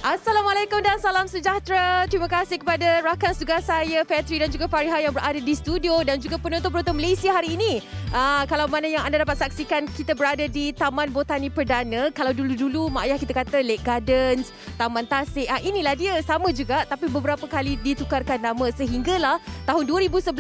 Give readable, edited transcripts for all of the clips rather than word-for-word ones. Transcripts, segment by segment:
Assalamualaikum dan salam sejahtera. Terima kasih kepada rakan tugas saya Petri dan juga Fariha yang berada di studio dan juga penonton-penonton Malaysia hari ini. Kalau mana yang anda dapat saksikan, kita berada di Taman Botani Perdana. Kalau dulu-dulu mak ayah kita kata Lake Gardens, Taman Tasik. Inilah dia, sama juga tapi beberapa kali ditukarkan nama sehinggalah tahun 2011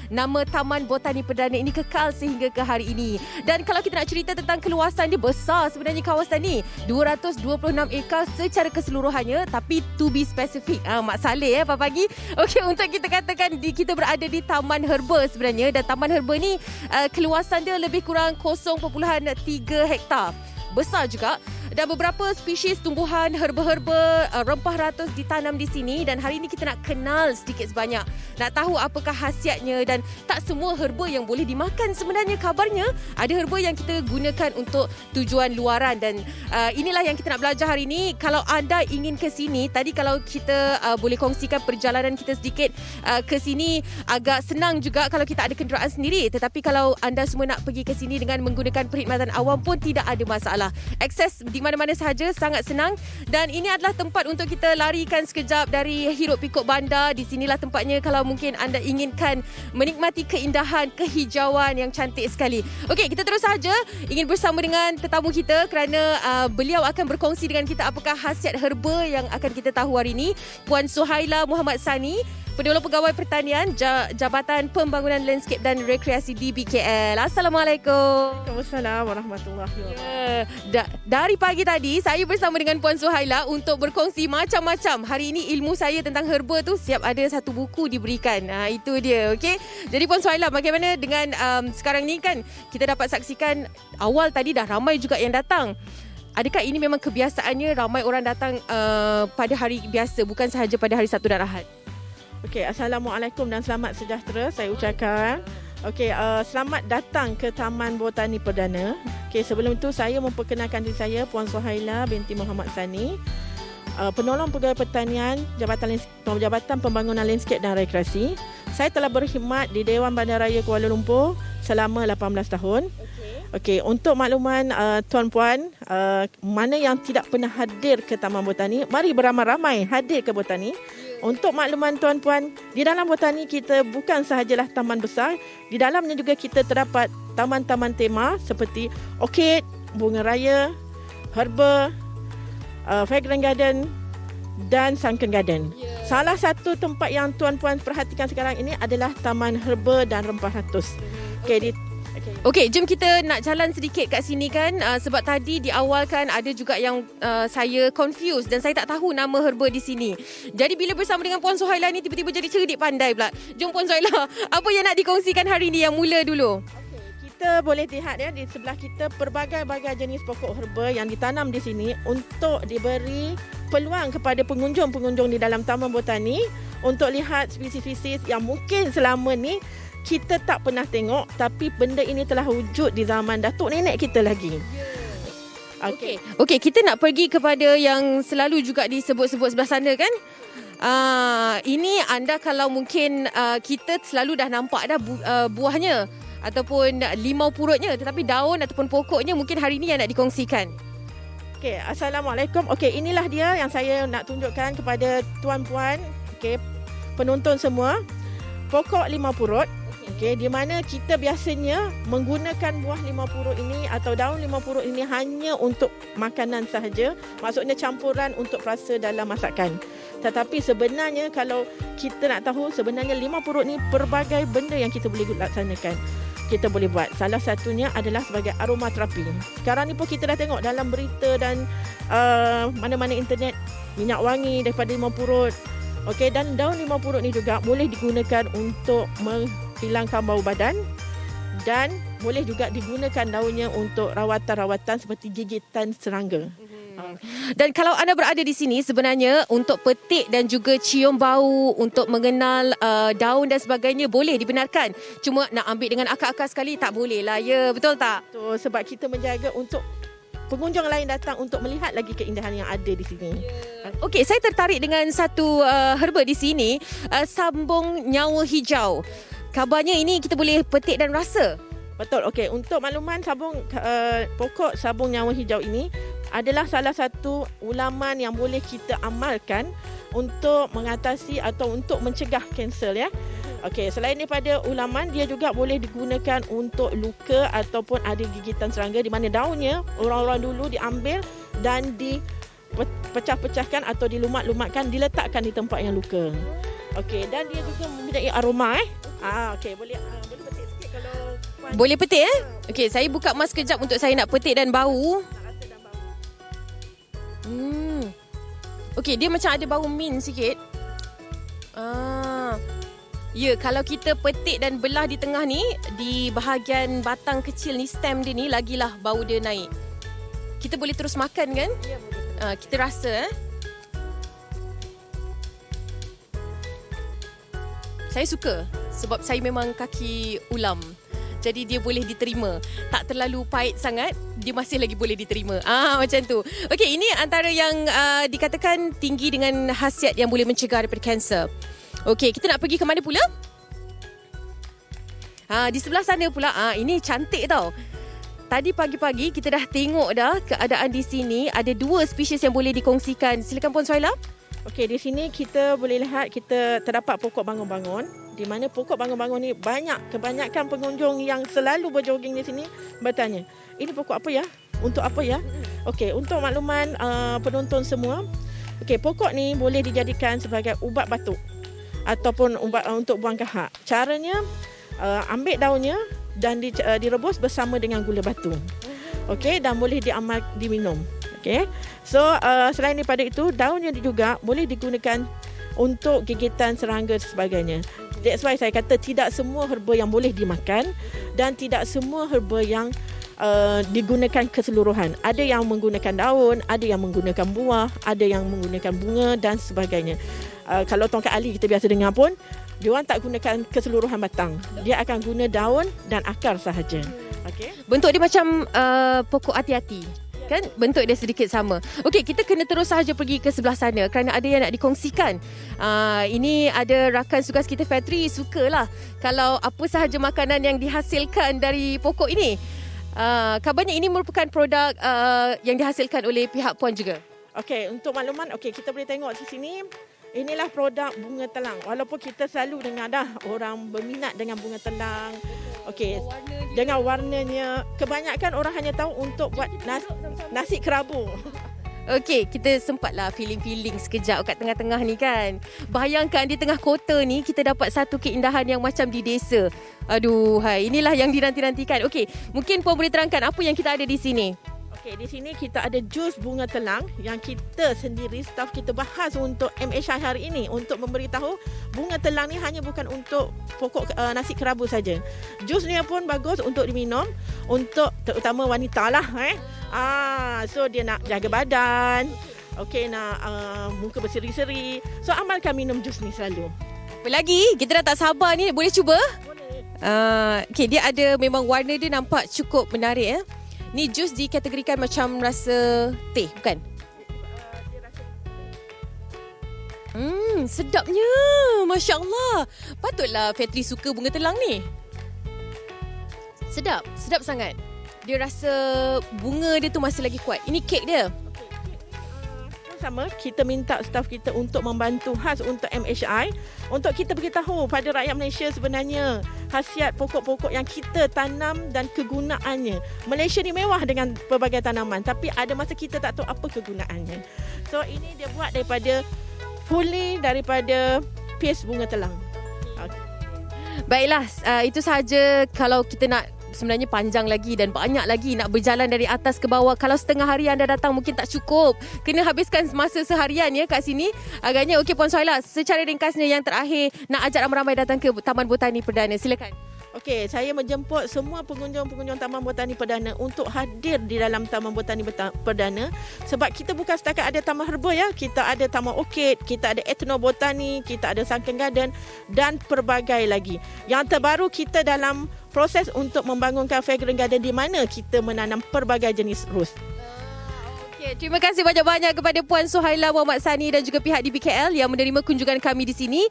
nama Taman Botani Perdana ini kekal sehingga ke hari ini. Dan kalau kita nak cerita tentang keluasan dia, besar sebenarnya kawasan ni. 226 ekar secara keseluruhannya, tapi to be specific. Mak Saleh pagi-pagi. Okey, untuk kita katakan kita berada di Taman Herba sebenarnya, dan Taman Herba ni keluasan dia lebih kurang 0.3 hektar. Besar juga. Dan beberapa spesies tumbuhan, herba-herba, rempah ratus ditanam di sini. Dan hari ini kita nak kenal sedikit sebanyak. Nak tahu apakah khasiatnya, dan tak semua herba yang boleh dimakan sebenarnya. Kabarnya ada herba yang kita gunakan untuk tujuan luaran. Dan inilah yang kita nak belajar hari ini. Kalau anda ingin ke sini, tadi kalau kita boleh kongsikan perjalanan kita sedikit ke sini, agak senang juga kalau kita ada kenderaan sendiri. Tetapi kalau anda semua nak pergi ke sini dengan menggunakan perkhidmatan awam pun tidak ada masalah. Akses di mana-mana sahaja, sangat senang. Dan ini adalah tempat untuk kita larikan sekejap dari hiruk pikuk bandar. Di sinilah tempatnya kalau mungkin anda inginkan menikmati keindahan kehijauan yang cantik sekali. Okey, kita terus saja ingin bersama dengan tetamu kita kerana beliau akan berkongsi dengan kita apakah khasiat herba yang akan kita tahu hari ini. Puan Suhaila Muhammad Sani, Pengelola Pegawai Pertanian Jabatan Pembangunan Landscape dan Rekreasi DBKL. Assalamualaikum. Waalaikumsalam warahmatullahi wabarakatuh. Dari pagi tadi saya bersama dengan Puan Suhaila untuk berkongsi macam-macam. Hari ini ilmu saya tentang herba tu siap ada satu buku diberikan. Itu dia, okey. Jadi Puan Suhaila, bagaimana dengan sekarang ni kan kita dapat saksikan awal tadi dah ramai juga yang datang. Adakah ini memang kebiasaannya ramai orang datang pada hari biasa, bukan sahaja pada hari Sabtu dan Ahad? Okey, Assalamualaikum dan selamat sejahtera saya ucapkan. Okey, selamat datang ke Taman Botani Perdana. Okey, sebelum itu saya memperkenalkan diri saya, Puan Suhaila binti Muhammad Sani, Penolong Pegawai Pertanian Jabatan Pembangunan Landscape dan Rekreasi. Saya telah berkhidmat di Dewan Bandaraya Kuala Lumpur selama 18 tahun. Okey, untuk makluman tuan-puan, mana yang tidak pernah hadir ke Taman Botani, mari beramai-ramai hadir ke Botani. Untuk makluman tuan-puan, di dalam Botani kita bukan sahajalah taman besar, di dalamnya juga kita terdapat taman-taman tema seperti orkid, bunga raya, herba, fragrant garden dan sunken garden. Salah satu tempat yang tuan-puan perhatikan sekarang ini adalah Taman Herba dan Rempah Ratus. Okey, jom kita nak jalan sedikit kat sini kan, sebab tadi di awal kan ada juga yang saya confused dan saya tak tahu nama herba di sini. Jadi bila bersama dengan Puan Suhaila ni tiba-tiba jadi cerdik pandai pula. Jom Puan Suhaila, apa yang nak dikongsikan hari ni yang mula dulu? Kita boleh lihat di sebelah kita pelbagai-bagai jenis pokok herba yang ditanam di sini untuk diberi peluang kepada pengunjung-pengunjung di dalam Taman Botani untuk lihat spesies-spesies yang mungkin selama ni kita tak pernah tengok, tapi benda ini telah wujud di zaman datuk nenek kita lagi. Okey, kita nak pergi kepada yang selalu juga disebut-sebut sebelah sana kan. Ini anda kalau mungkin kita selalu dah nampak dah buahnya ataupun limau purutnya, tetapi daun ataupun pokoknya mungkin hari ini yang nak dikongsikan. Okey, Assalamualaikum. Okey, inilah dia yang saya nak tunjukkan kepada tuan-puan, penonton semua. Pokok limau purut. Okey, di mana kita biasanya menggunakan buah limau purut ini atau daun limau purut ini hanya untuk makanan sahaja. Maksudnya campuran untuk rasa dalam masakan. Tetapi sebenarnya kalau kita nak tahu, sebenarnya limau purut ni pelbagai benda yang kita boleh laksanakan. Kita boleh buat. Salah satunya adalah sebagai aromaterapi. Sekarang ni pun kita dah tengok dalam berita dan mana-mana internet, minyak wangi daripada limau purut. Okey, dan daun limau purut ni juga boleh digunakan untuk menghilangkan bau badan dan boleh juga digunakan daunnya untuk rawatan-rawatan seperti gigitan serangga. Dan kalau anda berada di sini sebenarnya untuk petik dan juga cium bau, untuk mengenal daun dan sebagainya boleh dibenarkan. Cuma nak ambil dengan akal-akal sekali tak boleh lah, ya, betul tak? Betul, sebab kita menjaga untuk pengunjung lain datang untuk melihat lagi keindahan yang ada di sini. Okey, saya tertarik dengan satu herba di sini, sambung nyawa hijau. Kabarnya ini kita boleh petik dan rasa. Betul. Okey, untuk makluman pokok sabung nyawa hijau ini adalah salah satu ulaman yang boleh kita amalkan untuk mengatasi atau untuk mencegah kanser ya. Okey, selain daripada ulaman, dia juga boleh digunakan untuk luka ataupun ada gigitan serangga di mana daunnya orang-orang dulu diambil dan dipecah-pecahkan atau dilumat-lumatkan, diletakkan di tempat yang luka. Okey, dan dia juga mempunyai aroma okey, boleh petik sikit kalau puan. Boleh petik Okey, saya buka mask kejap untuk saya nak petik dan bau. Nak rasa dan bau. Okey, dia macam ada bau mint sikit. Ya, kalau kita petik dan belah di tengah ni, di bahagian batang kecil ni, stem dia ni, lagilah bau dia naik. Kita boleh terus makan kan? Ya, boleh. Kita rasa Saya suka sebab saya memang kaki ulam. Jadi dia boleh diterima. Tak terlalu pahit sangat, dia masih lagi boleh diterima. Macam tu. Okey, ini antara yang dikatakan tinggi dengan khasiat yang boleh mencegah daripada kanser. Okey, kita nak pergi ke mana pula? Di sebelah sana pula. Ini cantik tau. Tadi pagi-pagi kita dah tengok dah keadaan di sini. Ada 2 spesies yang boleh dikongsikan. Silakan Puan Suhaila. Okey, di sini kita boleh lihat kita terdapat pokok bangun-bangun, di mana pokok bangun-bangun ni kebanyakan pengunjung yang selalu berjoging di sini bertanya, ini pokok apa ya? Untuk apa ya? Okey, untuk makluman penonton semua, okey, pokok ni boleh dijadikan sebagai ubat batuk ataupun ubat untuk buang kahak. Caranya ambil daunnya dan direbus bersama dengan gula batu. Okey, dan boleh diminum. Okey. So selain daripada itu, daunnya juga boleh digunakan untuk gigitan serangga dan sebagainya. That's why saya kata tidak semua herba yang boleh dimakan dan tidak semua herba yang digunakan keseluruhan. Ada yang menggunakan daun, ada yang menggunakan buah, ada yang menggunakan bunga dan sebagainya. Kalau tongkat ali kita biasa dengar pun, dia orang tak gunakan keseluruhan batang. Dia akan guna daun dan akar sahaja. Okey. Bentuk dia macam pokok hati-hati. Kan bentuk dia sedikit sama. Okey, kita kena terus sahaja pergi ke sebelah sana kerana ada yang nak dikongsikan. Ini ada rakan tugas kita Fetri sukalah kalau apa sahaja makanan yang dihasilkan dari pokok ini. Kabarnya ini merupakan produk yang dihasilkan oleh pihak puan juga. Okey, untuk makluman, kita boleh tengok di sini. Inilah produk bunga telang. Walaupun kita selalu dengar dah orang berminat dengan bunga telang. Okey, dengan warnanya, kebanyakan orang hanya tahu untuk buat nasi kerabu. Okey, kita sempatlah feeling sekejap kat tengah-tengah ni kan. Bayangkan di tengah kota ni kita dapat satu keindahan yang macam di desa. Aduh, inilah yang dinanti-nantikan. Okey, mungkin puan boleh terangkan apa yang kita ada di sini? Okey, di sini kita ada jus bunga telang yang kita sendiri, staf kita bahas untuk MHI hari ini untuk memberitahu bunga telang ni hanya bukan untuk pokok nasi kerabu saja. Jus ni pun bagus untuk diminum untuk terutama wanita lah. So dia nak jaga badan, okey, nak muka berseri-seri. So amalkan minum jus ni selalu. Apa lagi? Kita dah tak sabar ni, boleh cuba? Boleh. Okey, dia ada memang warna dia nampak cukup menarik . Ni jus dikategorikan macam rasa teh, bukan? Sedapnya. Masya Allah. Patutlah Fetri suka bunga telang ni. Sedap sangat. Dia rasa bunga dia tu masih lagi kuat. Ini kek dia. Sama, kita minta staf kita untuk membantu khas untuk MHI untuk kita beritahu pada rakyat Malaysia sebenarnya khasiat pokok-pokok yang kita tanam dan kegunaannya. Malaysia ni mewah dengan pelbagai tanaman, tapi ada masa kita tak tahu apa kegunaannya. So ini dia buat fully daripada paste bunga telang. Baiklah, itu sahaja. Kalau kita nak, sebenarnya panjang lagi dan banyak lagi nak berjalan dari atas ke bawah. Kalau setengah hari anda datang mungkin tak cukup. Kena habiskan masa seharian ya kat sini. Agaknya okey Puan Suhaila, secara ringkasnya yang terakhir nak ajak ramai-ramai datang ke Taman Botani Perdana. Silakan. Okey, saya menjemput semua pengunjung-pengunjung Taman Botani Perdana untuk hadir di dalam Taman Botani Perdana sebab kita bukan setakat ada taman herba ya, kita ada taman orkid, kita ada etnobotani, kita ada sunken garden dan pelbagai lagi. Yang terbaru kita dalam proses untuk membangunkan fragrant garden di mana kita menanam pelbagai jenis ros. Okay, terima kasih banyak-banyak kepada Puan Suhaila Muhammad Sani dan juga pihak DBKL yang menerima kunjungan kami di sini.